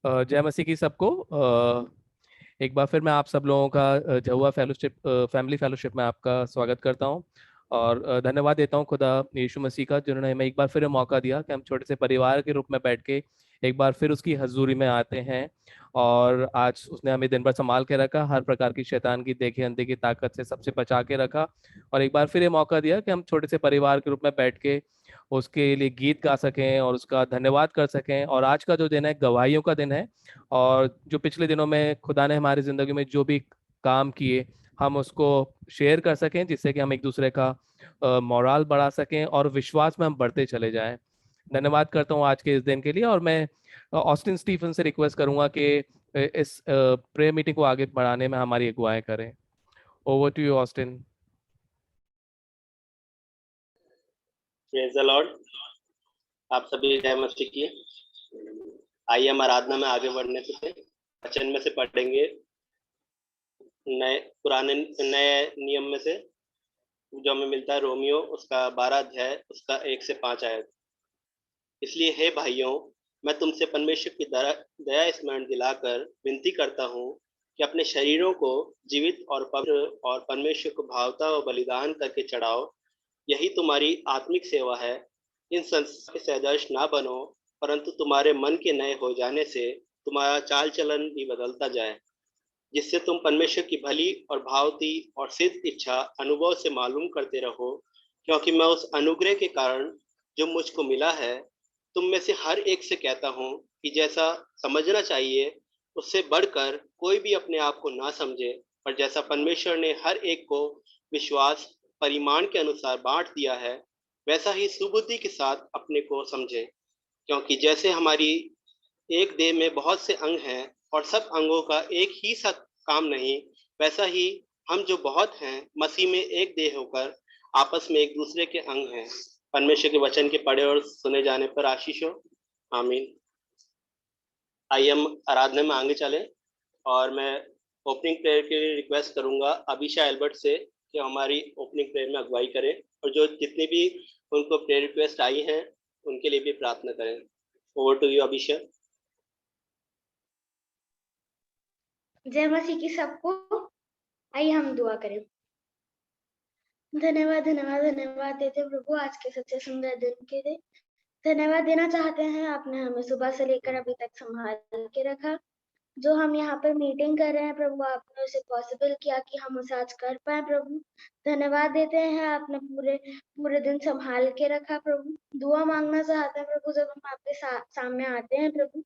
जय मसीह की सबको। एक बार फिर मैं आप सब लोगों का जहुआ फेलोशिप फैमिली फेलोशिप में आपका स्वागत करता हूं। और धन्यवाद देता हूं खुदा यीशु मसीह का, जिन्होंने हमें एक बार फिर मौका दिया कि हम छोटे से परिवार के रूप में बैठ के एक बार फिर उसकी हजूरी में आते हैं। और आज उसने हमें दिन भर संभाल के रखा, हर प्रकार की शैतान की देखे अंधे की ताकत से सबसे बचा के रखा। और एक बार फिर ये मौका दिया कि हम छोटे से परिवार के रूप में बैठ के उसके लिए गीत गा सकें और उसका धन्यवाद कर सकें। और आज का जो दिन है गवाहियों का दिन है। और जो पिछले दिनों में खुदा ने हमारी जिंदगी में जो भी काम किए, हम उसको शेयर कर सकें, जिससे कि हम एक दूसरे का मोराल बढ़ा सकें और विश्वास में हम बढ़ते चले जाएं। धन्यवाद करता हूं आज के इस दिन के लिए। और मैं ऑस्टिन स्टीफन से रिक्वेस्ट करूंगा कि इस प्रेयर मीटिंग को आगे बढ़ाने में हमारी अगुवाई करें। Over to you Austin. Praise the Lord. आप सभी जय मसीह की। आइए हम आराधना में आगे बढ़ने से वचन में से पढ़ेंगे, पुराने नए नियम में से जो हमें मिलता है रोमियो उसका 12 अध्याय उसका 1 से 5 आयत। इसलिए हे भाइयों, मैं तुमसे परमेश्वर की दया स्मरण दिलाकर विनती करता हूँ कि अपने शरीरों को जीवित और पवित्र और परमेश्वर को भावता व बलिदान करके चढ़ाओ, यही तुम्हारी आत्मिक सेवा है। इन संस्कार के सदृश ना बनो, परंतु तुम्हारे मन के नए हो जाने से तुम्हारा चाल चलन भी बदलता जाए, जिससे तुम परमेश्वर की भली और भावती और सिद्ध इच्छा अनुभव से मालूम करते रहो। क्योंकि मैं उस अनुग्रह के कारण जो मुझको मिला है, तुम में से हर एक से कहता हूँ कि जैसा समझना चाहिए उससे बढ़कर कोई भी अपने आप को ना समझे, पर जैसा परमेश्वर ने हर एक को विश्वास परिमाण के अनुसार बांट दिया है, वैसा ही सुबुद्धि के साथ अपने को समझे। क्योंकि जैसे हमारी एक देह में बहुत से अंग हैं और सब अंगों का एक ही सा काम नहीं, वैसा ही हम जो बहुत हैं मसीह में एक देह होकर आपस में एक दूसरे के अंग हैं। परमेश्वर के वचन के पढ़े और सुने जाने पर आशीष हो। आमीन। आइए हम आराधना में आगे चले। और मैं ओपनिंग प्रेयर के लिए रिक्वेस्ट करूंगा अभिषा एल्बर्ट से कि हमारी ओपनिंग प्रेयर में अगुवाई करें, और जो जितनी भी उनको प्रेयर रिक्वेस्ट आई हैं उनके लिए भी प्रार्थना करें। Over to you Abhisha. जय मसीह की सबको। आइए हम दुआ करें। धन्यवाद धन्यवाद धन्यवाद देते प्रभु आज के सच्चे सुंदर दिन के लिए। धन्यवाद देना चाहते हैं, आपने हमें सुबह से लेकर अभी तक संभाल के रखा। जो हम यहाँ पर मीटिंग कर रहे हैं प्रभु, आपने उसे पॉसिबल किया कि हम उसे आज कर पाए प्रभु। धन्यवाद देते हैं, आपने पूरे दिन संभाल के रखा प्रभु। दुआ मांगना चाहते हैं प्रभु, जब हम आपके सामने आते हैं प्रभु,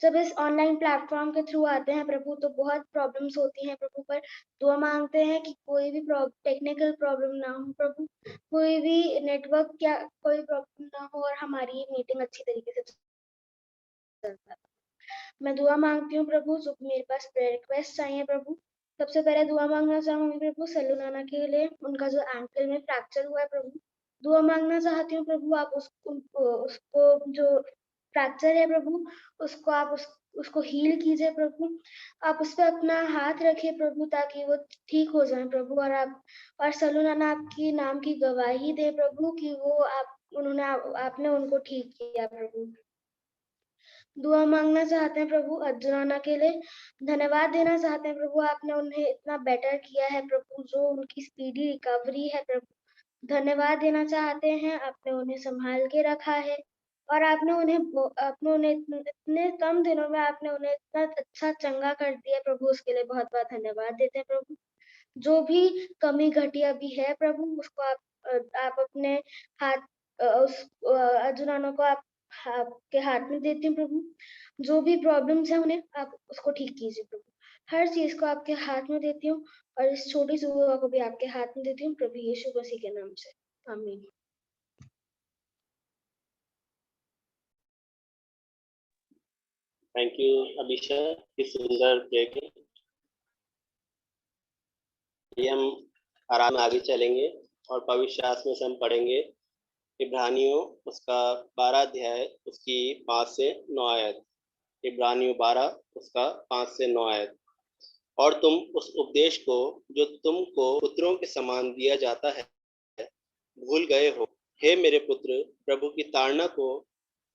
जब इस ऑनलाइन प्लेटफॉर्म के थ्रू आते हैं प्रभु, तो बहुत प्रॉब्लम्स होती हैं प्रभु, पर दुआ मांगते हैं कि कोई भी टेक्निकल प्रॉब्लम ना हो प्रभु, कोई भी नेटवर्क या कोई प्रॉब्लम ना हो, और हमारी ये मीटिंग अच्छी तरीके से चल पाए। मैं दुआ मांगती हूँ प्रभु, जो मेरे पास प्रेयर रिक्वेस्ट चाहिए प्रभु। सबसे पहले दुआ मांगना चाहूंगी प्रभु सल्लू नाना के लिए, उनका जो एंकल में फ्रैक्चर हुआ है प्रभु। दुआ मांगना चाहती हूँ प्रभु, आप उसको जो फ्रैक्चर है प्रभु, उसको आप उसको हील कीजिए प्रभु। आप उस पर अपना हाथ रखिए प्रभु, ताकि वो ठीक हो जाए प्रभु। और सल्लू नाना आपकी नाम की गवाही दे प्रभु कि वो आपने उनको ठीक किया प्रभु। दुआ मांगना चाहते हैं प्रभु अर्जुनाना के लिए। धन्यवाद देना चाहते हैं प्रभु, आपने उन्हें इतना बेटर किया है प्रभु, जो उनकी स्पीडी रिकवरी है प्रभु। धन्यवाद देना चाहते हैं, आपने उन्हें संभाल के रखा है, और आपने उन्हें इतने कम दिनों में आपने उन्हें इतना अच्छा चंगा कर दिया प्रभु, उसके लिए बहुत बहुत धन्यवाद देते हैं प्रभु। जो भी कमी घटिया भी है प्रभु, उसको आप अपने हाथ उस अर्जुनाना को आपके हाथ में देती हूँ प्रभु। जो भी प्रॉब्लम्स है उन्हें आप उसको ठीक कीजिए प्रभु। हर चीज को आपके हाथ में देती हूँ, और इस छोटी सी दुआ को भी आपके हाथ में देती हूँ प्रभु यीशु मसीह के नाम से। आमीन। थैंक यू अभिषा इस सुंदर प्रेयर के लिए। हम आराम में आगे चलेंगे और पवित्र शास्त्र में से हम पढ़ेंगे इब्रानियों उसका 12 अध्याय उसकी 5 से 9 आयत। इब्रानियों 12 उसका 5 से 9 आयत। और तुम उस उपदेश को जो तुमको पुत्रों के समान दिया जाता है भूल गए हो। हे मेरे पुत्र, प्रभु की ताड़ना को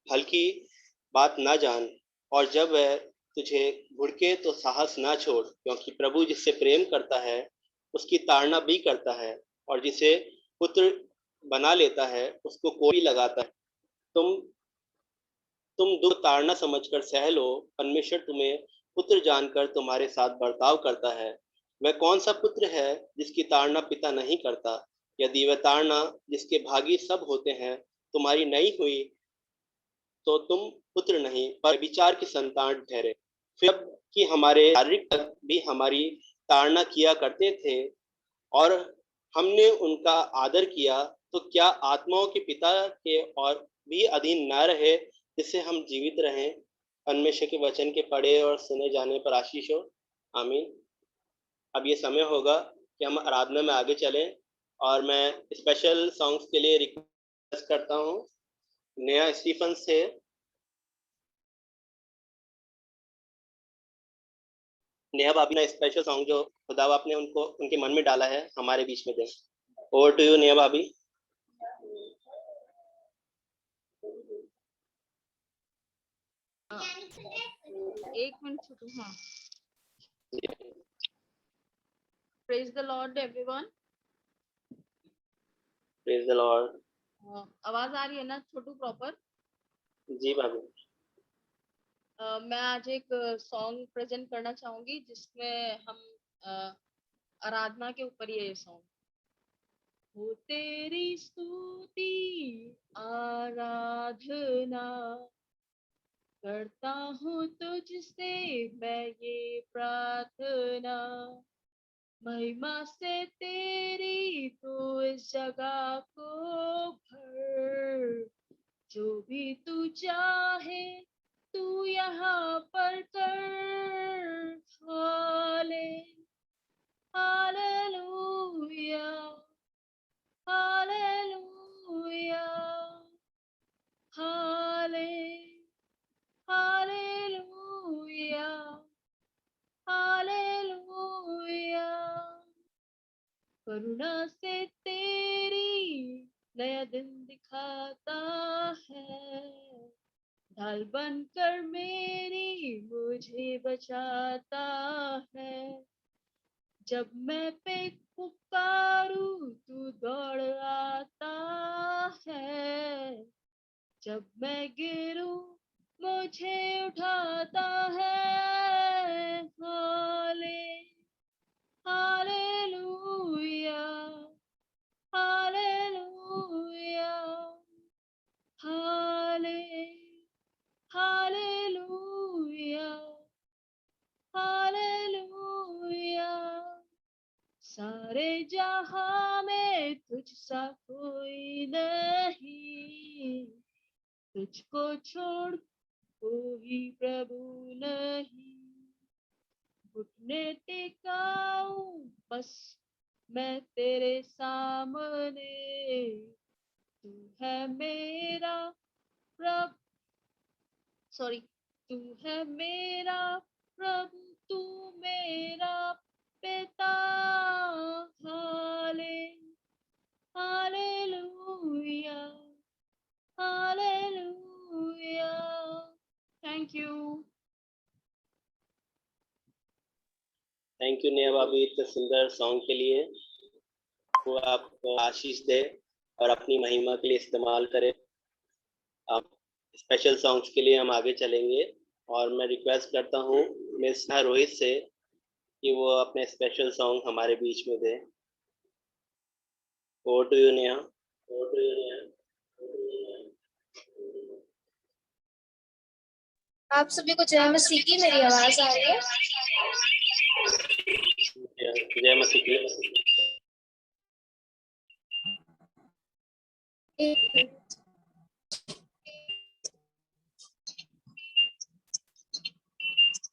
हल्की बात ना जान, और जब वह तुझे भुड़के तो साहस ना छोड़, क्योंकि प्रभु जिससे प्रेम करता है उसकी ताड़ना भी करता है, और जिसे पुत्र बना लेता है उसको कोई लगाता है। तुम दुख ताड़ना समझकर सह लो, परमेश्वर तुम्हें पुत्र जानकर तुम्हारे साथ बर्ताव करता है। वह कौन सा पुत्र है जिसकी ताड़ना पिता नहीं करता? यदि वह ताड़ना जिसके भागी सब होते हैं तुम्हारी नहीं हुई, तो तुम पुत्र नहीं पर विचार की संतान ठहरे। फिर कि हमारे शारीरिक तक भी हमारी ताड़ना किया करते थे और हमने उनका आदर किया, तो क्या आत्माओं के पिता के और भी अधीन न रहे, जिससे हम जीवित रहें? परमेश्वर के वचन के पढ़े और सुने जाने पर आशीष हो। आमीन। अब ये समय होगा कि हम आराधना में आगे चलें, और मैं स्पेशल सॉन्ग्स के लिए रिक्वेस्ट करता हूँ नेहा स्टीफन से। नेहा भाभी ने स्पेशल सॉन्ग जो खुदा आपने उनको उनके मन में डाला है हमारे बीच में दे। ओवर टू यू नेहा भाभी। एक मिनट छोटू। हाँ, praise the Lord everyone. Praise the Lord. आवाज आ रही है ना छोटू प्रॉपर? जी भाभी। मैं आज एक सॉन्ग प्रेजेंट करना चाहूंगी जिसमें हम आराधना के ऊपर ये सॉन्ग। हो तेरी स्तुति आराधना करता हूँ तुझसे मैं ये प्रार्थना, महिमा से तेरी तू इस जगह को भर, जो भी तू चाहे तू यहाँ पर कर। हाले हालेलुया हालेलुया हाले हालेलुया हालेलुया। करुणा से तेरी नया दिन दिखाता है, ढाल बनकर मेरी मुझे बचाता है। जब मैं पे पुकारूं तू दौड़ आता है, जब मैं गिरूं मुझे उठाता है। हाले हालेलुया हालेलुया हाले हालेलुया हालेलुया। सारे जहां में तुझ सा कोई नहीं, तुझको छोड़ कोई प्रभु नहीं। घुटने टिकाऊं बस मैं तेरे सामने, तू है मेरा प्रभु, तू है मेरा प्रभु, तू मेरा पिता। हाले hallelujah hallelujah. Thank you. Thank you Neha भाभी इतने सुंदर सॉन्ग के लिए। वो आपको आशीष दे और अपनी महिमा के लिए इस्तेमाल करे। आप स्पेशल सॉन्ग्स के लिए हम आगे चलेंगे, और मैं रिक्वेस्ट करता हूँ मिस रोहित से कि वो अपने स्पेशल सॉन्ग हमारे बीच में दे। Over to you Neha. Over to you Neha. आप सभी को जय मसीह की। मेरी आवाज आ रही है? जय मसीह की।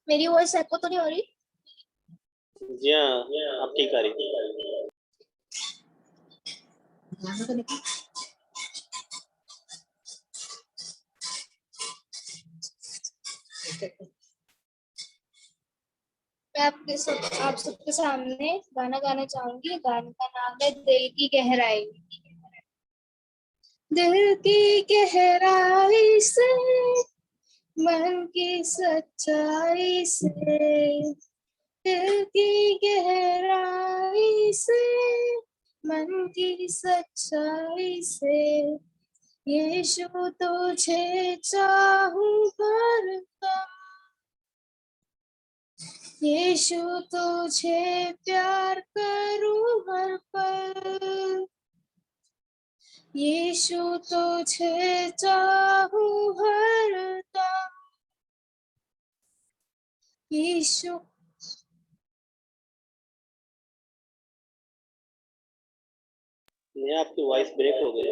मेरी वॉइस एको तो नहीं हो रही? जी हाँ, आप ठीक आ रही। मैं आप सबके सामने गाना गाना चाहूंगी। गाने का नाम है दिल की गहराई। दिल की गहराई से मन की सच्चाई से, दिल की गहराई से, मन की सच्चाई से, यीशु तुझे चाहूं हरदम, यीशु तुझे प्यार करूं हर पल, यीशु तुझे चाहूं हरदम, यीशु। नेहा आपकी वॉइस ब्रेक हो गई।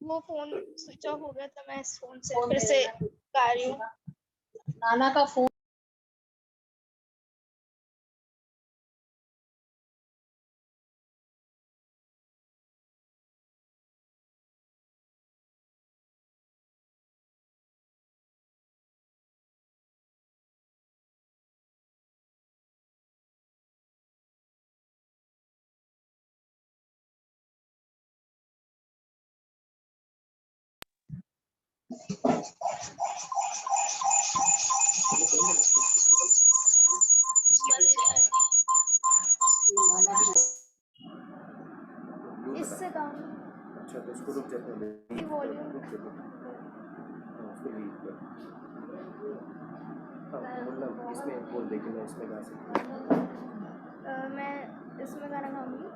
वो फोन स्विच ऑफ हो गया था, मैं इस फोन से फिर से गा रही हूँ। नाना का फोन इससे काम अच्छा तो उसको रुक जाते हैं वॉल्यूम रुक जाते हैं उसको लीव कर हाँ मतलब इसमें बोल दे कि मैं इसमें गा सकती हूँ मैं इसमें गाना गाऊंगी।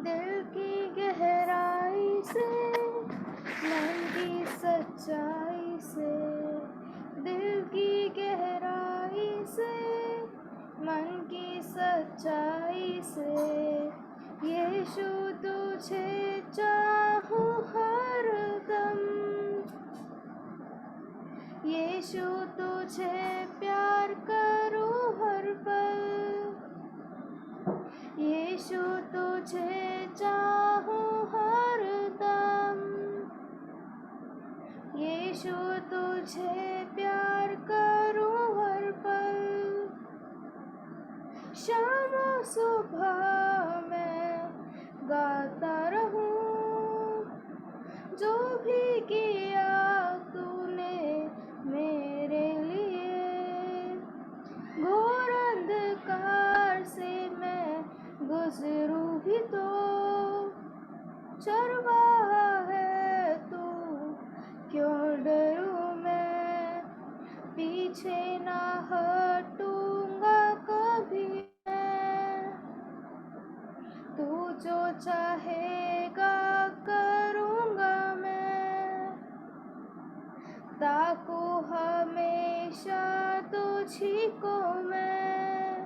दिल की गहराई से, मन की सच्चाई से, दिल की गहराई से, मन की सच्चाई से, यीशु तुझे चाहूं हरदम, यीशु तुझे प्यार करूं हर पल, यीशु तुझे चाहूं हरदम, यीशु तुझे प्यार करूं हर पल, शाम और सुबह मैं गाता रहूं, जो भी किया तूने मेरे लिए, घोर अंधकार से मैं गुजरूं भी तो, चरवाहा है तू क्यों डरूं मैं, पीछे ना हटूंगा कभी मैं, तू जो चाहेगा करूंगा मैं, ताकू हमेशा तुझी को मैं,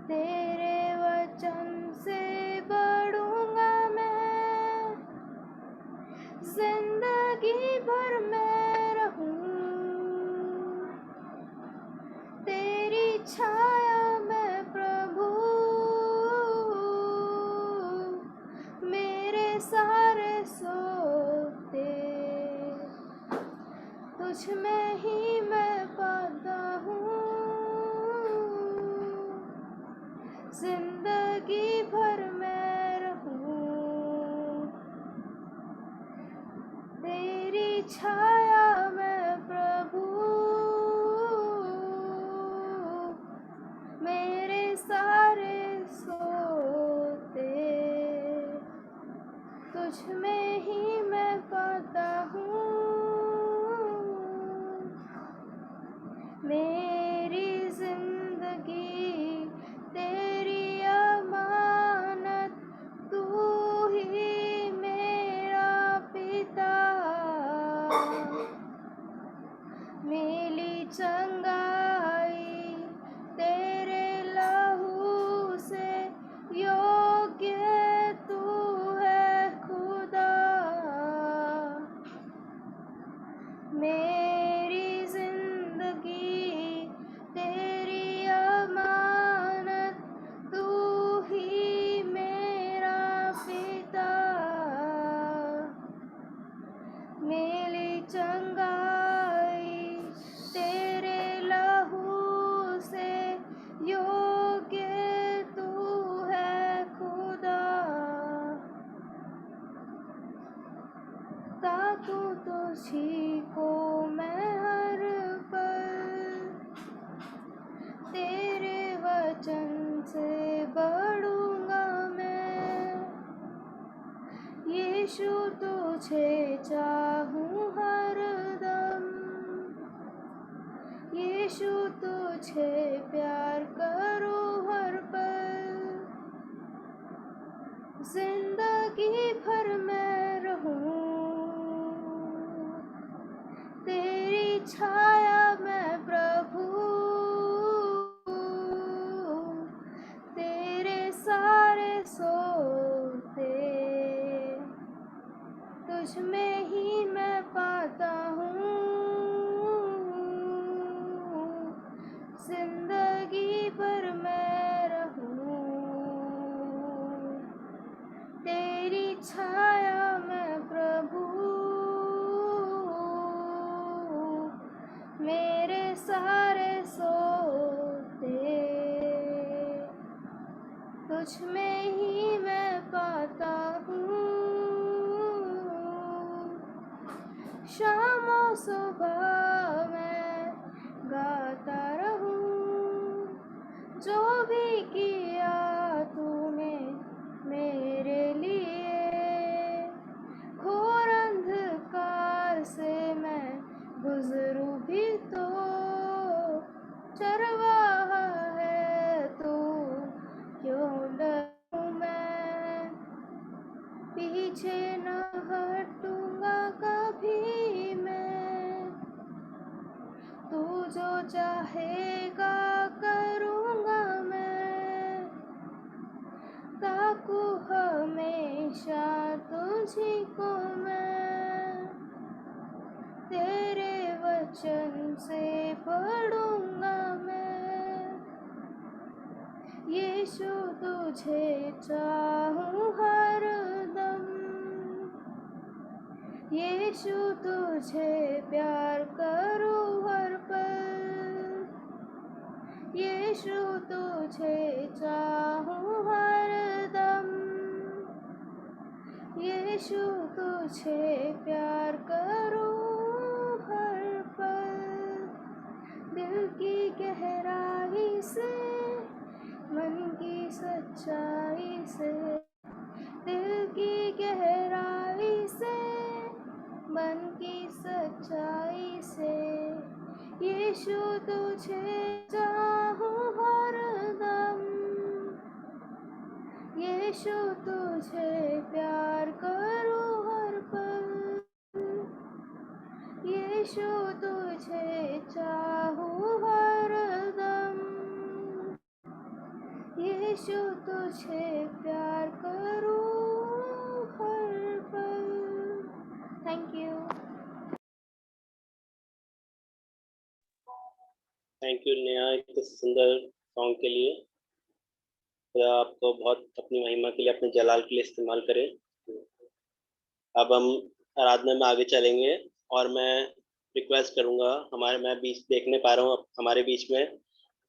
तेरे वचन से बढ़ूंगा मैं, जिंदगी भर मैं रहूं तेरी छाया में प्रभु, मेरे सारे सोते तुझ में ही मैं पाता हूँ, जिंदगी भर मैं रहूं तेरी छाया में प्रभु, मेरे सारे सोते तुझ में ही मैं पाता हूँ, मेरी जिंदगी तेरी अमानत, तू ही मेरा पिता, मेरी चंगाई तेरे लहू से योग्य तू है खुदा, मेरी जिंदगी तेरी अमानत, तू ही मेरा पिता, मेरी चंगाई तुझी को मैं हर पल, तेरे वचन से बढ़ूंगा मैं। यीशु तुझे चाहूं हर दम, यीशु तुझे प्यार करूं हर पल, जिंदगी भर मैं रहूं तेरी छाया में प्रभु, तेरे सारे सोते तुझ में ही मैं पाता हूँ, जिंदगी भर मैं रहूं तेरी छाया में प्रभु, मेरे सारे सोते तुझ में ही मैं पाता हूँ। शाम और सुबह मैं गाता रहूं, जो भी किया तूने मेरे लिए, घोर अंधकार से मैं गुजरूं भी तो चरवाहा है तू, क्यों डरूं मैं, पीछे न हटूंगा कभी मैं, तू जो चाहेगा करूँगा मैं, ताकू हमेशा तुझी को मैं, तेरे वचन से पढ़ूंगा मैं। यीशु तुझे चाहूं हर दम, यीशु तुझे प्यार करूं हर पल, यीशु तुझे चाहूं हर दम, यीशु तुझे प्यार करूं हर पल, दिल की गहराई से, मन की सच्चाई से, दिल की गहराई से, मन की सच्चाई से, यीशु तुझे चाहूं हर दम, यीशु तुझे प्यार करूं हर पल, यीशु तुझे चाहूं हर दम, यीशु तुझे प्यार करूं हर पल। Thank you. Thank you Neha इतने सुंदर सॉन्ग के लिए। खुदा आपको बहुत अपनी महिमा के लिए, अपने जलाल के लिए इस्तेमाल करे। अब हम आराधना में आगे चलेंगे और मैं रिक्वेस्ट करूंगा, मैं बीच देखने पा रहा हूँ हमारे बीच में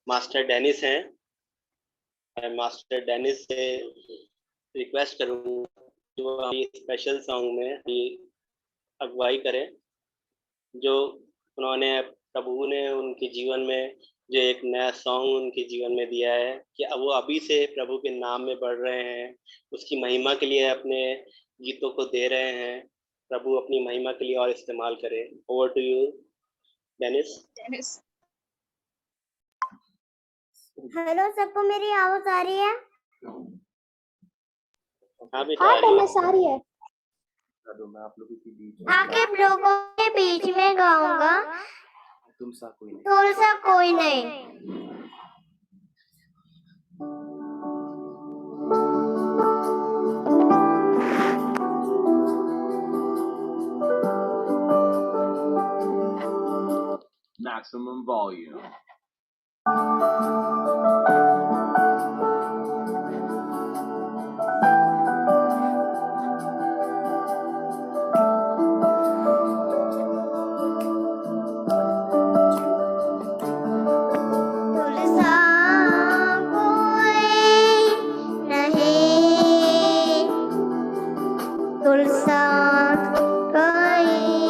मास्टर डेनिस हैं। मैं मास्टर डेनिस से रिक्वेस्ट करूंगा जो हमारी स्पेशल सॉन्ग में ये अगुवाई करें, जो उन्होंने प्रभु ने उनके जीवन में जो एक नया सॉन्ग उनके जीवन में दिया है कि अब वो अभी से प्रभु के नाम में बढ़ रहे हैं, उसकी महिमा के लिए अपने गीतों को दे रहे हैं। प्रभु अपनी महिमा के लिए और इस्तेमाल करे। Over to you Dennis. Hello, सबको मेरी आवाज आ रही है? हाँ बेटा, आ रही है। आ रही है। मैं आप लोगों के बीच में आके लोगों के बीच में गाऊंगा, तुम सा कोई नहीं। तुम सा कोई नहीं। Maximum volume. तुलसा कोई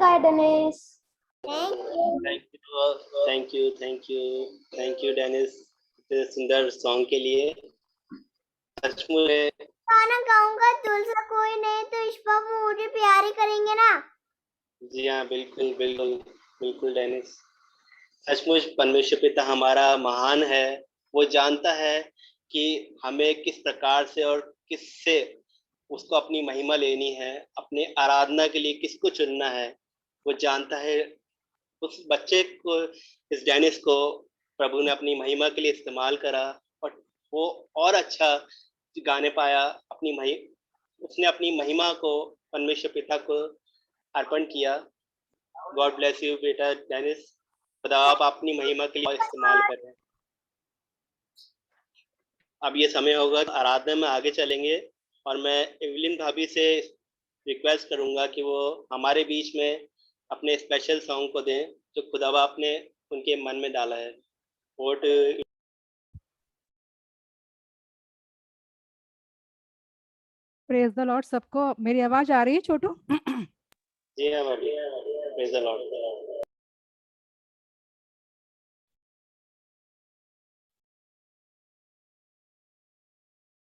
गाया डेनिस। थैंक यू डेनिस इतने सुंदर सॉन्ग के लिए। सचमुच में गाना गाऊंगा, दूसरा कोई नहीं तो इश्बा मुझे प्यार ही करेंगे ना। जी हाँ, बिल्कुल बिल्कुल बिल्कुल डेनिस। सचमुच परमेश्वर पिता हमारा महान है। वो जानता है कि हमें किस प्रकार से और किससे उसको अपनी महिमा लेनी है, अपने आराधना के लिए किसको चुनना है। वो जानता है। उस बच्चे को, इस डेनिस को प्रभु ने अपनी महिमा के लिए इस्तेमाल करा और वो और अच्छा गाने पाया। उसने अपनी महिमा को परमेश्वर पिता को अर्पण किया। गॉड ब्लेस यू बेटा डेनिस। खुदा आप अपनी महिमा के लिए इस्तेमाल करें। अब ये समय होगा तो आराधना में आगे चलेंगे और मैं एवलिन भाभी से रिक्वेस्ट करूंगा कि वो हमारे बीच में अपने स्पेशल सॉन्ग को दें जो खुदावा आपने उनके मन में डाला है। वोट प्रेज द लॉर्ड सबको। मेरी आवाज आ रही है छोटू? जी हाँ भाभी, प्रेज द लॉर्ड।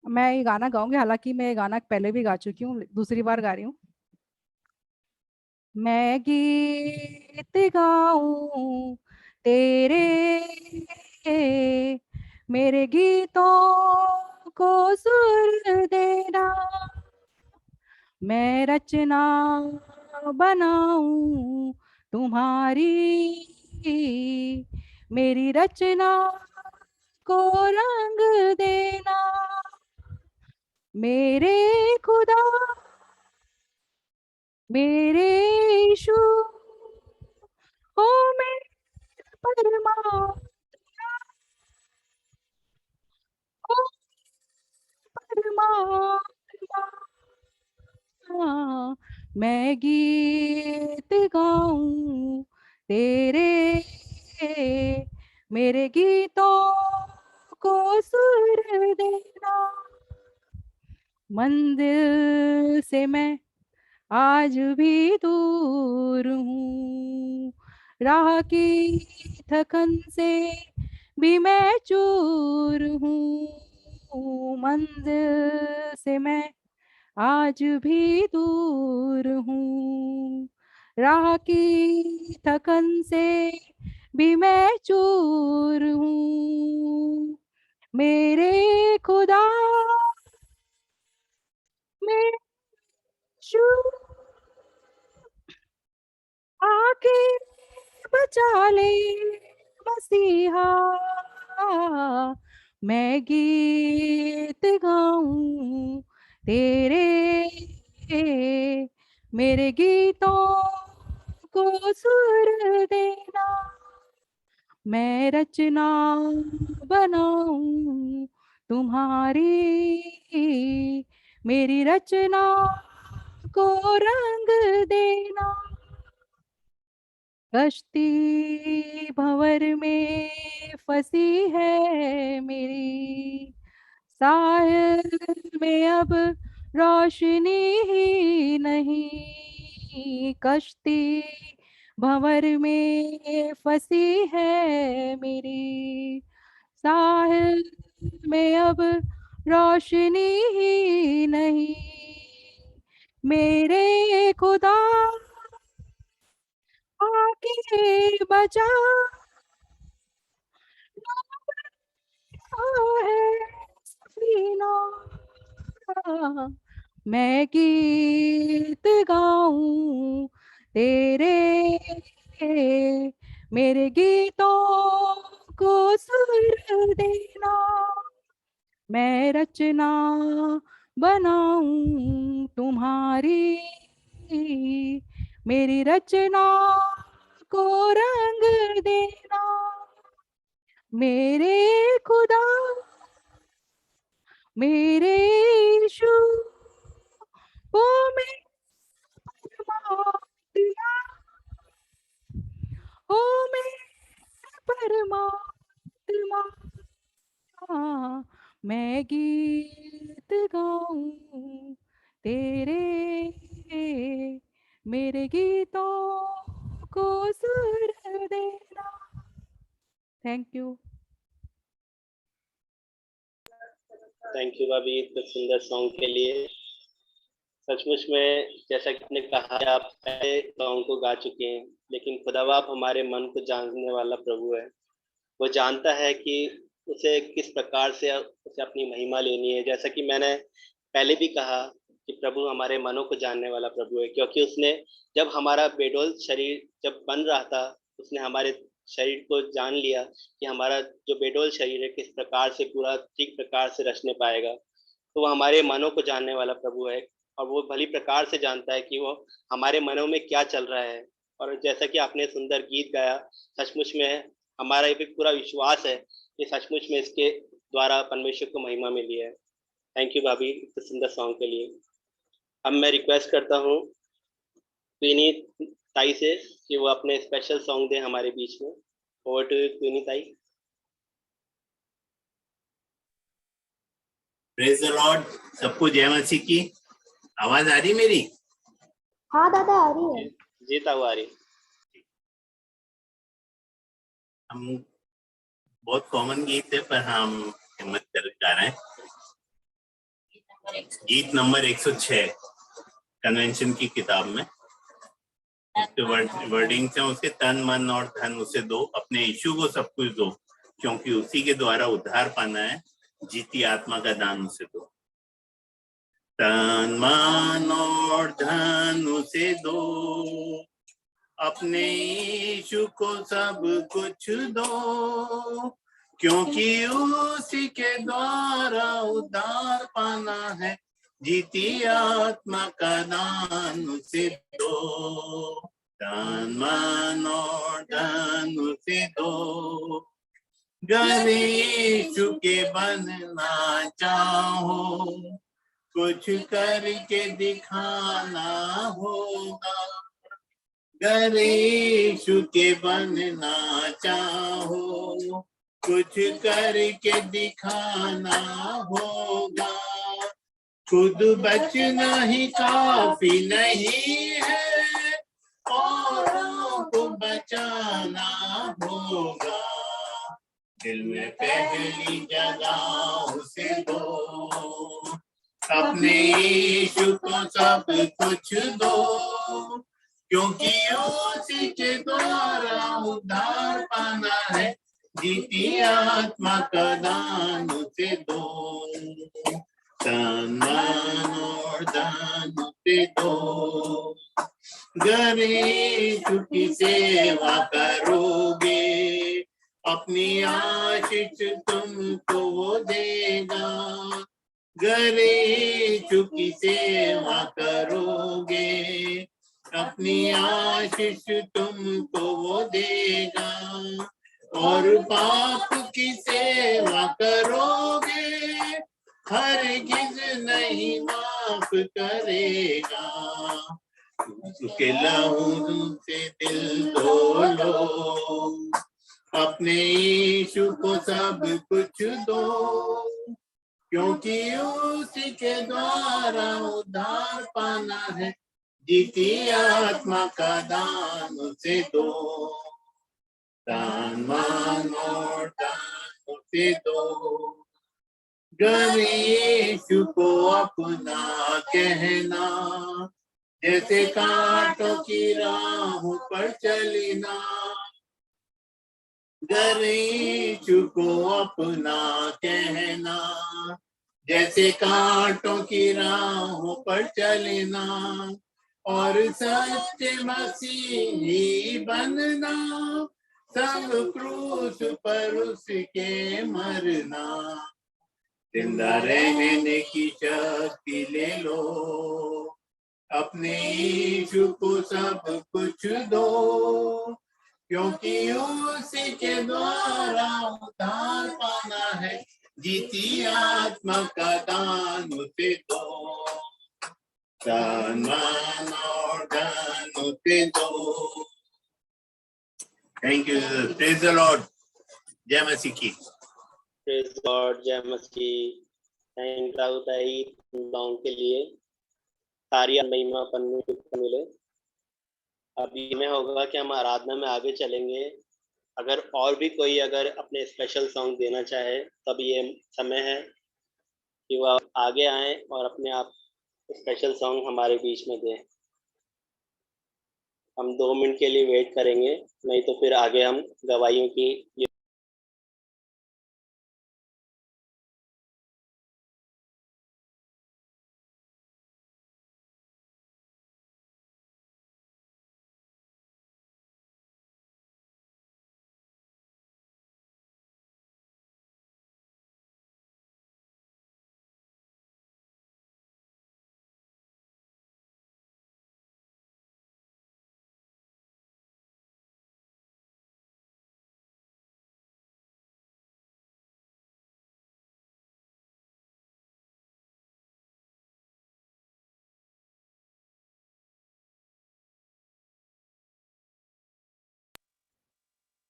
मैं ये गाना गाऊंगी, हालांकि मैं ये गाना पहले भी गा चुकी हूँ, दूसरी बार गा रही हूँ। मैं गीत गाऊं तेरे, मेरे गीतों को सुर देना, मैं रचना बनाऊं तुम्हारी, मेरी रचना को रंग देना, मेरे खुदा मेरे यीशु ओ मेरे परमात्मा, ओ परमात्मा, मैं गीत गाऊं तेरे, मेरे गीतों को सुर देना, मंदिर से मैं आज भी दूर हूँ, राह की थकन से भी मैं चूर हूँ, मंदिर से मैं आज भी दूर हूँ, राह की थकन से भी मैं चूर हूँ, मेरे खुदा मेरे यीशु आके बचा ले मसीहा, मैं गीत गाऊं तेरे, मेरे गीतों को सुर देना, मैं रचना बनाऊं तुम्हारी, मेरी रचना को रंग देना, कश्ती भंवर में फंसी है मेरी, साहिल में अब रोशनी ही नहीं, कश्ती भंवर में फंसी है मेरी, साहिल में अब रोशनी ही नहीं, मेरे खुदा आके बचा है सफीना, मैं गीत गाऊं तेरे, मेरे गीतों को सुर देना, मैं रचना बनाऊं तुम्हारी, मेरी रचना को रंग देना, मेरे खुदा मेरे यीशु ओ मेरे परमात्मा, ओ मेरे परमात्मा, मैं गीत गाऊं तेरे, मेरे गीतों थैंक यू। थैंक यू भाभी इतने सुंदर सॉन्ग के लिए। सचमुच में जैसा कि आपने कहा है, आप पहले सॉन्ग को गा चुके हैं, लेकिन खुदाबाप हमारे मन को जानने वाला प्रभु है। वो जानता है कि उसे किस प्रकार से उसे अपनी महिमा लेनी है। जैसा कि मैंने पहले भी कहा कि प्रभु हमारे मनों को जानने वाला प्रभु है, क्योंकि उसने जब हमारा बेडोल शरीर जब बन रहा था, उसने हमारे शरीर को जान लिया कि हमारा जो बेडोल शरीर है किस प्रकार से पूरा ठीक प्रकार से रचने पाएगा। तो वो हमारे मनों को जानने वाला प्रभु है, और वो भली प्रकार से जानता है कि वो हमारे मनों में क्या चल रहा है। और जैसा कि आपने सुंदर गीत गाया, सचमुच में हमारा ये भी पूरा विश्वास है कि सचमुच में इसके द्वारा परमेश्वर को महिमा मिली है। थैंक यू भाभी इस सुंदर सॉन्ग के लिए। अब मैं रिक्वेस्ट करता हूँ क्वीनी ताई से कि वो अपने स्पेशल सॉन्ग दें हमारे बीच में। ओवर टू यू क्वीनी ताई। Praise the Lord. सबको जय मसीह की। आवाज आ रही मेरी? हाँ दादा आ रही है। जी ताऊ आ रही। हम बहुत कॉमन गीत है पर हम हिम्मत कर गा रहे हैं। गीत नंबर 106 कन्वेंशन की किताब में उसके वर्डिंग से, उसके तन मन और धन उसे दो, अपने यीशु को सब कुछ दो, क्योंकि उसी के द्वारा उद्धार पाना है, जीती आत्मा का दान उसे दो। तन मन और धन उसे दो, अपने यीशु को सब कुछ दो, क्योंकि उसी के द्वारा उद्धार पाना है, जीती आत्मा का दान उसे दो। तन मन और धन उसे दो, गर यीशु के बनना चाहो, कुछ करके दिखाना होगा। गर यीशु के बनना चाहो, कुछ करके दिखाना होगा। खुद बचना ही काफी नहीं है, औरों को बचाना होगा। दिल में पहली जगह उसे दो, अपने यीशु को सब कुछ दो, क्योंकि उसी के द्वारा उद्धार पाना है, जीती आत्मा का दान उसे दो। तन मन और धन उसे दो, गर यीशु की सेवा करोगे, अपनी आशीष तुमको वो देगा। गर यीशु की सेवा करोगे, अपनी आशीष तुमको वो देगा। और पाप की सेवा करोगे, हरगिज नहीं माफ करेगा। उसके लहू से दिल धो लो, अपने यीशु को सब कुछ दो, क्योंकि उसी के द्वारा उद्धार पाना है, जीती आत्मा का दान उसे दो। तन मन और धन उसे दो, गर यीशु को अपना कहना, जैसे कांटों की राहों पर चलना। गर यीशु को अपना कहना, जैसे कांटों की राहों पर चलना, और सच्चे मसीही बनना, सब क्रूस पर उसके मरना। जिंदा रहने की शक्ति ले लो, अपने यीशु को सब कुछ दो, क्योंकि उसी के द्वारा उद्धार पाना है, जीती आत्मा का दान उसे दो। तन मन और धन उसे दो। Thank you. Praise the Lord. जय मसीह की। Praise God. जय मसीह। थैंक यू ताई सॉन्ग के लिए। सारी महिमा परमेश्वर को मिले। अभी में होगा कि हम आराधना में आगे चलेंगे। अगर और भी कोई अगर अपने स्पेशल सॉन्ग देना चाहे तब ये समय है कि वह आगे आए और अपने आप स्पेशल सॉन्ग हमारे बीच में दें। हम 2 मिनट के लिए वेट करेंगे, नहीं तो फिर आगे हम गवाहियों की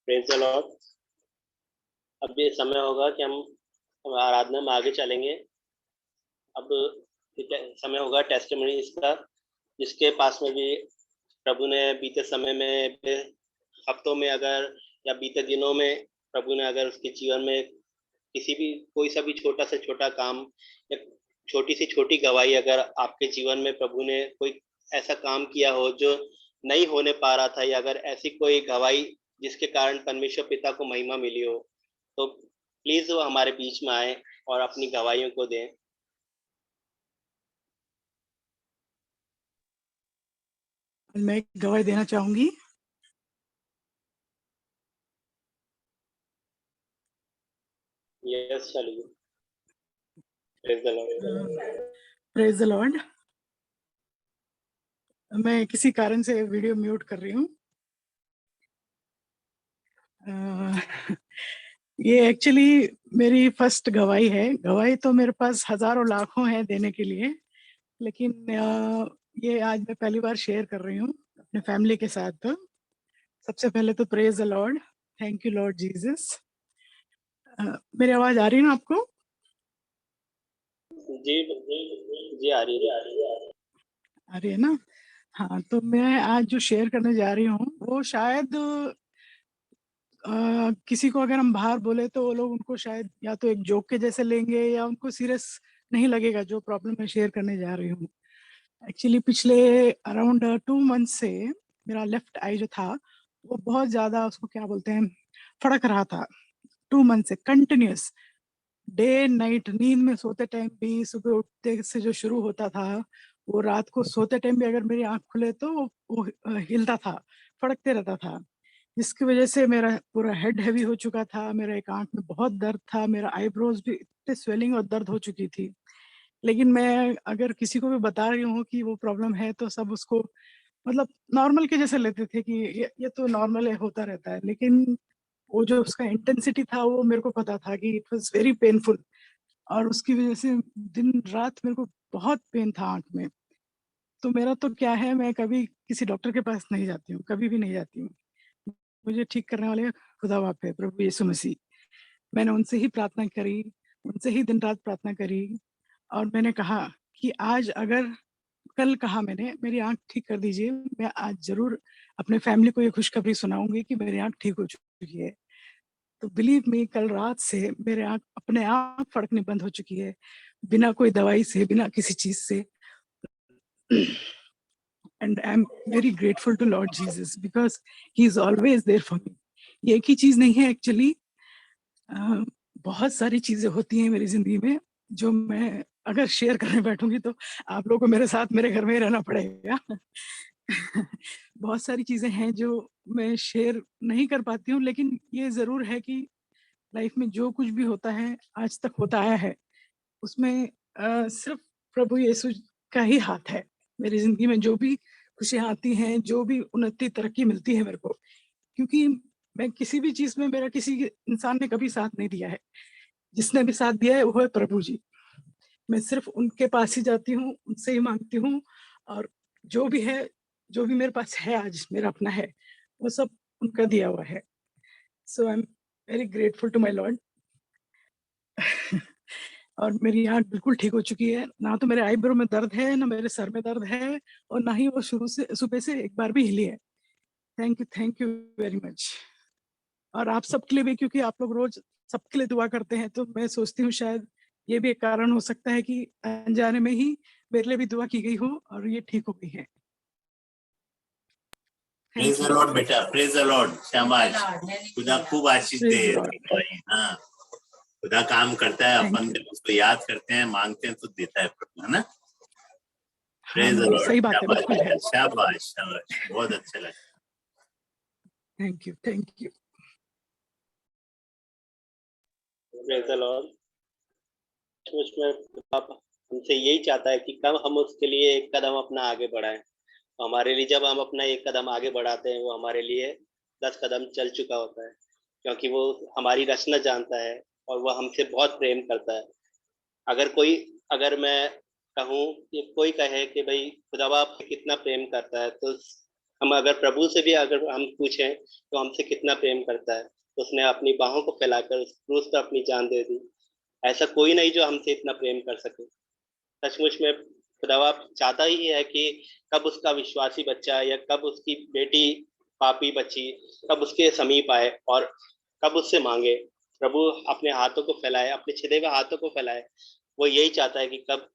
प्रेज द लॉर्ड। अब ये समय होगा कि हम आराधना में आगे चलेंगे। अब समय होगा टेस्टिमनीज का, जिसके पास में भी प्रभु ने बीते समय में, हफ्तों में अगर या बीते दिनों में प्रभु ने अगर उसके जीवन में किसी भी कोई सा भी छोटा से छोटा काम या छोटी सी छोटी गवाही अगर आपके जीवन में प्रभु ने कोई ऐसा काम किया हो जो नहीं होने पा रहा था, या अगर ऐसी कोई गवाही जिसके कारण परमेश्वर पिता को महिमा मिली हो, तो प्लीज वो हमारे बीच में आए और अपनी गवाहियों को दें। मैं एक गवाही देना चाहूंगी। यस, चलिए। Praise the Lord. Praise the Lord. मैं किसी कारण से वीडियो म्यूट कर रही हूँ। ये एक्चुअली मेरी फर्स्ट गवाही है। गवाही तो मेरे पास हजारों लाखों है देने के लिए, लेकिन ये आज मैं पहली बार शेयर कर रही हूँ अपने फैमिली के साथ। सबसे पहले तो praise the Lord, thank you Lord Jesus. मेरी आवाज आ रही है ना आपको? जी जी, आ रही है। आ रही है ना? हाँ, तो मैं आज जो शेयर करने जा रही हूँ वो शायद किसी को अगर हम बाहर बोले तो वो लोग उनको शायद या तो एक जोक के जैसे लेंगे या उनको सीरियस नहीं लगेगा जो प्रॉब्लम मैं शेयर करने जा रही हूँ। एक्चुअली पिछले अराउंड 2 मंथ से मेरा लेफ्ट आई जो था वो बहुत ज्यादा, उसको क्या बोलते हैं, फड़क रहा था। 2 मंथ से कंटिन्यूस डे नाइट, नींद में सोते टाइम भी, सुबह उठते से जो शुरू होता था वो रात को सोते टाइम भी अगर मेरी आंख खुले तो वो हिलता था, फड़कते रहता था, जिसकी वजह से मेरा पूरा हेड हैवी हो चुका था। मेरा एक आंख में बहुत दर्द था, मेरा आईब्रोज भी इतने स्वेलिंग और दर्द हो चुकी थी। लेकिन मैं अगर किसी को भी बता रही हूँ कि वो प्रॉब्लम है तो सब उसको मतलब नॉर्मल के जैसे लेते थे कि ये तो नॉर्मल है, होता रहता है। लेकिन वो जो उसका इंटेंसिटी था वो मेरे को पता था कि इट वाज वेरी पेनफुल, और उसकी वजह से दिन रात मेरे को बहुत पेन था आंख में। तो मेरा तो क्या है, मैं कभी किसी डॉक्टर के पास नहीं जाती हूँ, कभी भी नहीं जाती हूँ। मुझे ठीक करने वाले खुदा बाप है, प्रभु यीशु मसीह। मैंने उनसे ही प्रार्थना करी, उनसे ही दिन रात प्रार्थना करी, और मैंने कहा कि आज अगर कल कहा मैंने मेरी आंख ठीक कर दीजिए, मैं आज जरूर अपने फैमिली को ये खुशखबरी सुनाऊंगी कि मेरी आंख ठीक हो चुकी है। तो बिलीव मी, कल रात से मेरे आंख अपने आप फड़कनी बंद हो चुकी है, बिना कोई दवाई से, बिना किसी चीज से। And I am very grateful to Lord Jesus because he is always there for me. ये एक ही चीज नहीं है एक्चुअली, बहुत सारी चीजें होती हैं मेरी जिंदगी में जो मैं अगर शेयर करने बैठूंगी तो आप लोगों को मेरे साथ मेरे घर में ही रहना पड़ेगा। बहुत सारी चीजें हैं जो मैं शेयर नहीं कर पाती हूँ, लेकिन ये जरूर है कि लाइफ में जो कुछ भी होता है आज तक होता आया है उसमें सिर्फ प्रभु यीशु का ही हाथ है। मेरी जिंदगी में जो भी खुशियां आती हैं, जो भी उन्नति तरक्की मिलती है मेरे को, क्योंकि मैं किसी भी चीज में, मेरा किसी इंसान ने कभी साथ नहीं दिया है। जिसने भी साथ दिया है वो है प्रभु जी। मैं सिर्फ उनके पास ही जाती हूँ, उनसे ही मांगती हूँ, और जो भी है, जो भी मेरे पास है आज मेरा अपना है, वो सब उनका दिया हुआ है। So I am very grateful to my lord. और मेरी आंख बिल्कुल ठीक हो चुकी है, ना तो मेरे आईब्रो में दर्द है, ना मेरे सर में दर्द है, और ना ही वो शुरू से सुबह से एक बार भी हिली है। Thank you very much. और आप सबके लिए भी, क्योंकि आप लोग रोज सबके लिए दुआ करते हैं, तो मैं सोचती हूँ शायद ये भी एक कारण हो सकता है कि अनजाने में ही मेरे लिए भी दुआ की गई हो और ये ठीक हो गई है। प्रेज द लॉर्ड बेटा, प्रेज द लॉर्ड, शाबाश, खुदा खूब आशीष दे। हाँ, खुदा काम करता है, अपन जब उसको याद करते हैं, मांगते हैं तो देता है प्रभु, है ना। प्रेज द लॉर्ड, सही बात है, बिल्कुल है। शाबाश शाबाश, बहुत अच्छा लगा। Thank you, thank you. Praise the Lord. उसमें आप हमसे यही चाहता है कि कब हम उसके लिए एक कदम अपना आगे बढ़ाएं। हमारे लिए जब हम अपना एक कदम आगे बढ़ाते हैं, वो हमारे लिए 10 कदम चल चुका होता है, क्योंकि वो हमारी रचना जानता है और वो हमसे बहुत प्रेम करता है। अगर मैं कहूँ कि कोई कहे कि भाई खुदा आप कितना प्रेम करता है, तो हम अगर प्रभु से भी अगर हम पूछें तो हमसे कितना प्रेम करता है, तो उसने अपनी बाहों को फैलाकर उस क्रूस पर अपनी जान दे दी। ऐसा कोई नहीं जो हमसे इतना प्रेम कर सके। सचमुच में खुदा चाहता ही है कि कब उसका विश्वासी बच्चा या कब उसकी बेटी पापी बच्ची कब उसके समीप आए और कब उससे मांगे। प्रभु अपने हाथों को फैलाए, अपने छिदे हुए हाथों को फैलाए। वो यही चाहता है कि कब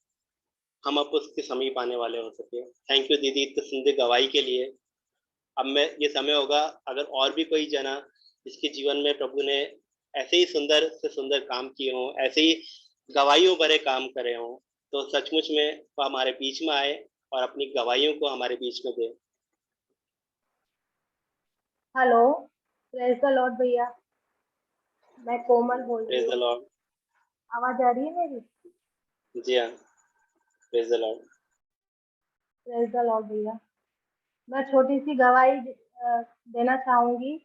हम अब उसके समीप आने वाले हो सके। थैंक यू दीदी इतने सुंदर गवाही के लिए। अब मैं ये समय होगा, अगर और भी कोई जना जिसके जीवन में प्रभु ने ऐसे ही सुंदर से सुंदर काम किए हों, ऐसे ही गवाहियों भरे काम करे हों, तो सचमुच में वो हमारे बीच में आए और अपनी गवाहियों को हमारे बीच में दे। हेलो, प्रेज द लॉर्ड भैया, मैं कोमल बोल रही प्रेज द हूँ। लॉर्ड। आवाज आ रही है मेरी? जी हाँ, praise the Lord. Praise the Lord भैया, मैं छोटी सी गवाही देना चाहूंगी।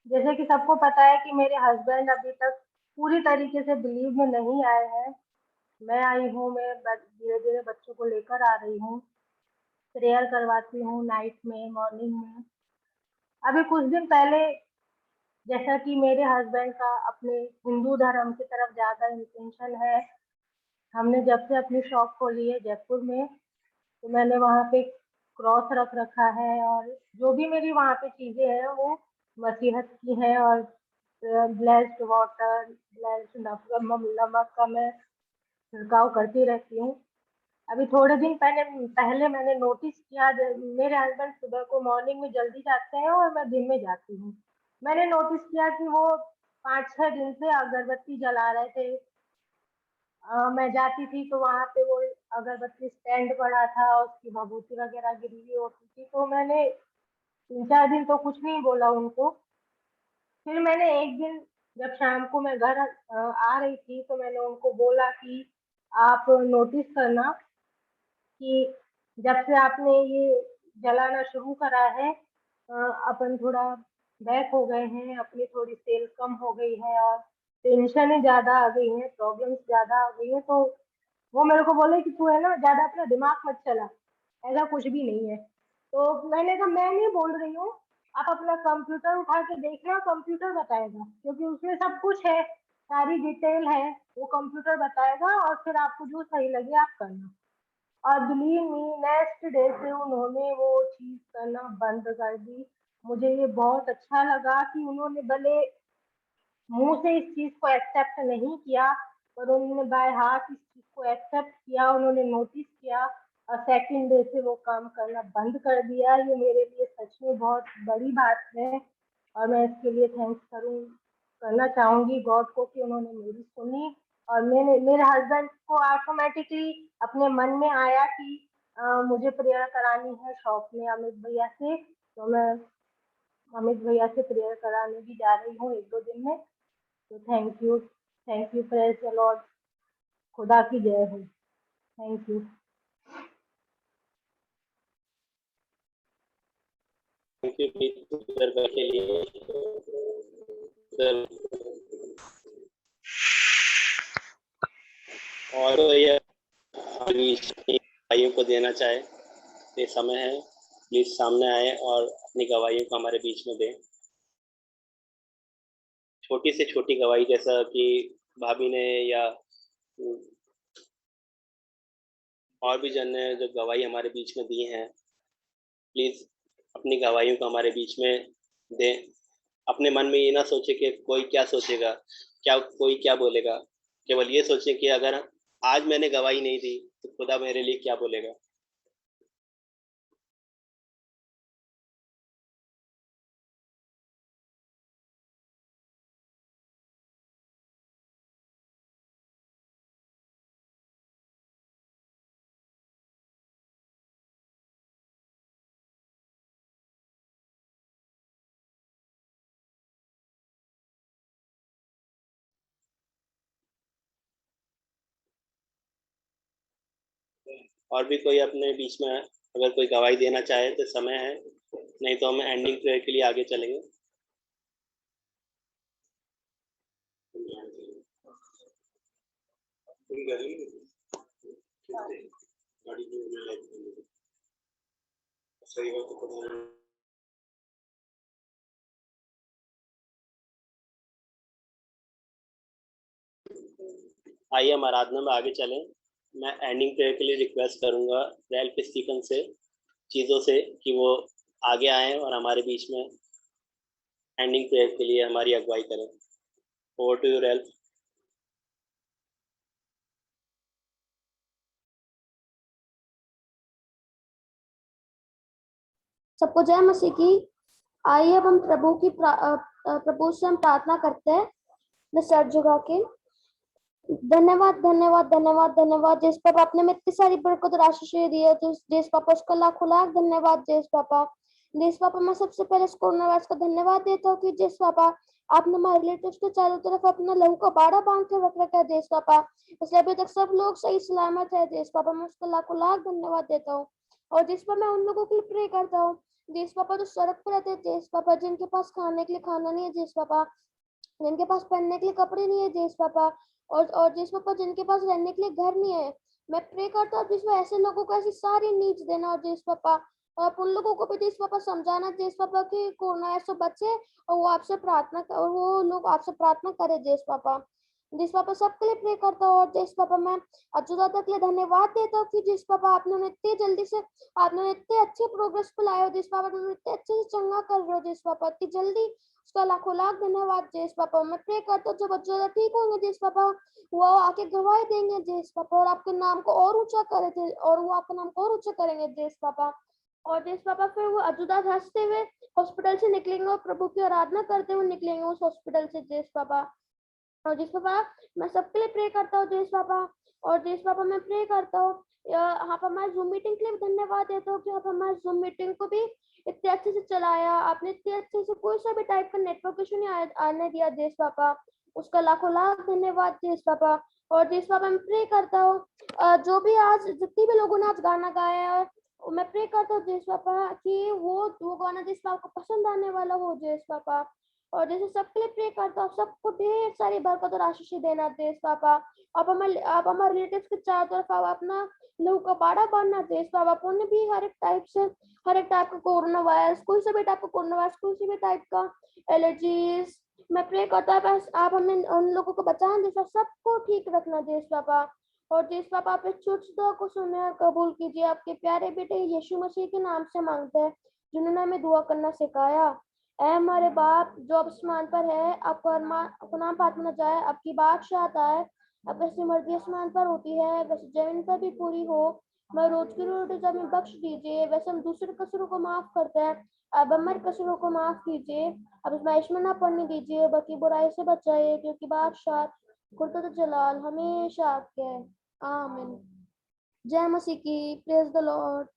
जैसे कि सबको पता है कि मेरे हस्बैंड अभी तक पूरी तरीके से बिलीव में नहीं आए हैं। मैं आई हूँ, मैं धीरे धीरे बच्चों को लेकर आ रही हूँ, प्रेयर करवाती हूँ नाइट में, मॉर्निंग में। अभी कुछ दिन पहले, जैसा कि मेरे हस्बैंड का अपने हिंदू धर्म की तरफ ज़्यादा इंटेंशन है, हमने जब से अपनी शॉप खोली है जयपुर में, तो मैंने वहाँ पे क्रॉस रख रखा है और जो भी मेरी वहाँ पे चीज़ें हैं वो मसीहत की हैं। और ब्लेस्ड वाटर, ब्लेस्ड नमक का मैं छिड़काव करती रहती हूँ। अभी थोड़े दिन पहले मैंने नोटिस किया, मेरे हस्बैंड सुबह को मॉर्निंग में जल्दी जाते हैं और मैं दिन में जाती हूँ। मैंने नोटिस किया कि वो 5-6 दिन से अगरबत्ती जला रहे थे। मैं जाती थी तो वहाँ पे वो अगरबत्ती स्टैंड पड़ा था, उसकी भभूति वगैरह गिरी हुई होती थी, तो मैंने 3-4 दिन तो कुछ नहीं बोला उनको। फिर मैंने एक दिन जब शाम को मैं घर आ रही थी तो मैंने उनको बोला कि आप नोटिस करना कि जब से आपने ये जलाना शुरू करा है, अपन थोड़ा बैक हो गए हैं, अपनी थोड़ी सेल कम हो गई है और टेंशन ज़्यादा आ गई है, प्रॉब्लम्स ज़्यादा आ गई है। तो वो मेरे को बोले कि तू है ना ज़्यादा अपना दिमाग मत चला, ऐसा कुछ भी नहीं है। तो मैंने कहा मैं नहीं बोल रही हूँ, आप अपना कंप्यूटर उठा के देखना, कंप्यूटर बताएगा, क्योंकि उसमें सब कुछ है, सारी डिटेल है, वो कंप्यूटर बताएगा और फिर आपको जो सही लगे आप करना। और बिलीव मी, नेक्स्ट डे से उन्होंने वो चीज़ करना बंद कर दी। मुझे ये बहुत अच्छा लगा कि उन्होंने भले मुंह से इस चीज़ को एक्सेप्ट नहीं किया, पर उन्होंने बाय हार्ट इस चीज़ को एक्सेप्ट किया, उन्होंने नोटिस किया और सेकंड डे से वो काम करना बंद कर दिया। ये मेरे लिए सच में बहुत बड़ी बात है और मैं इसके लिए थैंक्स करना चाहूँगी गॉड को कि उन्होंने मेरी सुनी। और मेरे हस्बैंड को ऑटोमेटिकली अपने मन में आया कि मुझे प्रेयर करानी है शॉप में अमित भैया से, तो मैं अमित भैया से प्रेयर कराने भी जा रही हूँ 1-2 दिन में। तो thank you, praise the Lord, खुदा की जय हो। Thank you. थैंक यू सुंदर के लिए। और ये भाइयों को देना चाहे, ये समय है, प्लीज सामने आए और अपनी गवाहियों को हमारे बीच में दें। छोटी से छोटी गवाही, जैसा कि भाभी ने या और भी जन ने जो गवाही हमारे बीच में दी हैं, प्लीज अपनी गवाहियों को हमारे बीच में दें। अपने मन में ये ना सोचे कि कोई क्या सोचेगा, क्या कोई क्या बोलेगा। केवल ये सोचे कि अगर आज मैंने गवाही नहीं दी तो खुदा मेरे लिए क्या बोलेगा। और भी कोई अपने बीच में अगर कोई गवाही देना चाहे तो समय है, नहीं तो हम एंडिंग प्रेयर के लिए आगे चलेंगे। आइए हम आराधना में आगे चलें। मैं एंडिंग प्रेयर के लिए रिक्वेस्ट करूंगा रैल्फ स्टीफन से, चीज़ों से, कि वो आगे आएँ और हमारे बीच में एंडिंग प्रेयर के लिए हमारी अगुवाई करें। Over to you Ralph. सबको जय मसीह की। आइए अब हम प्रभु से हम प्रार्थना करते हैं। मैं सर झुका के धन्यवाद धन्यवाद धन्यवाद धन्यवाद जिस पापा आपने में इतनी सारी बरकत और आशीषें दी है, तो जिस पापा उसका लाखों लाख धन्यवाद। जिस पापा मैं सबसे पहले इस कोरोना वायरस का धन्यवाद देता हूँ कि जिस पापा आपने हमारे रिलेटिव्स के चारों तरफ अपना लहू का बाड़ा बांध के रख रखा है जिस पापा, इसलिए अभी तक सब लोग सही सलामत है। जिस पापा मैं उसका लाखों लाख धन्यवाद देता हूँ। और जिस पर मैं उन लोगों के लिए प्रे करता हूँ जिस पापा जो सड़क पर रहते हैं, जिस पापा जिनके पास खाने के लिए खाना नहीं है, जिस पापा जिनके पास पहनने के लिए कपड़े नहीं है, जिस पापा और जिस पापा जिनके पास रहने के लिए घर नहीं है, मैं प्रे करता हूँ जिस पापा ऐसे लोगों को ऐसी सारी नीड्स देना। और जिस पापा आप उन लोगों को भी जिस पापा समझाना जिस पापा की कोरोना से बचे और वो आपसे प्रार्थना और वो लोग आपसे प्रार्थना करे। जिस पापा सबके लिए प्रे करता हूँ। और जिस पापा मैं अजुदाता के लिए धन्यवाद देता हूँ कि जिस पापा आपने उन्हें इतनी जल्दी से आपने इतने अच्छे प्रोग्रेस पे लाए हो, जिस पापा तुम इतने अच्छे से चंगा कर रहे हो, जिस पापा इतनी जल्दी, उसका लाखों लाख धन्यवाद। जिस पापा मैं प्रे करता हूँ जब अजुदा ठीक होंगे जिस पापा वो आके गवाही देंगे जिस पापा, और आपके नाम को और ऊंचा करे और वो आपका नाम को और ऊंचा करेंगे जिस पापा। और जिस पापा फिर वो अजुदा हंसते हुए हॉस्पिटल से निकलेंगे और प्रभु की आराधना करते हुए निकलेंगे उस हॉस्पिटल से जिस पापा। और जिस पापा मैं सबके लिए प्रे करता हूँ जिस पापा। और जिस पापा मैं प्रे करता हूँ आप हमारे जूम मीटिंग के लिए धन्यवाद देता हूँ कि आप हमारे जूम मीटिंग को भी इतने अच्छे से चलाया। आपने इतने अच्छे से कोई सा भी टाइप का नेटवर्क इशू नहीं आने दिया जिस पापा, उसका लाखों लाख धन्यवाद जिस पापा। और जिस पापा मैं प्रे करता हूँ जो भी आज जितने भी लोगों ने आज गाना गाया है, मैं प्रे करता हूँ जिस पापा कि वो गाना जिस पापा को पसंद आने वाला हो जिस पापा। और जैसे सबके लिए प्रे करता हूँ, सबको ढेर सारी बरकत और आशीष देना देश पापा। आप हमारे रिलेटिव्स के चारों तरफ आप अपना लहू का बाड़ा बांधना देश पापा। उन्हें भी हर एक टाइप का कोरोना वायरस, कोई सा भी टाइप का कोरोना वायरस, कोई सी भी टाइप का एलर्जीज, मैं प्रे करता हूँ आप हमें उन लोगों को बचाएं जैसा सबको ठीक रखना देश पापा। और जिस पापा आप इस छोटी दुआ को सुने और कबूल कीजिए। आपके प्यारे बेटे यीशु मसीह के नाम से मांगते हैं जिन्होंने हमें दुआ करना सिखाया। ऐ हमारे बाप जो आसमान पर है, आपका नाम पात्मा जाए, आपकी बादशाहत आए, अब जैसी मर्जी आसमान पर होती है वैसे जमीन पर भी पूरी हो। मैं रोज की रोटी जब में बख्श दीजिए वैसे हम दूसरे कसूरों को माफ करते हैं, अब हमारे कसूरों को माफ कीजिए। अब इस में ना पड़ने दीजिए बल्कि बुराई से बचाइए, क्योंकि बादशाह कुर्ता जलाल हमेशा आपके है। आमीन। जय मसीह की। Praise the Lord.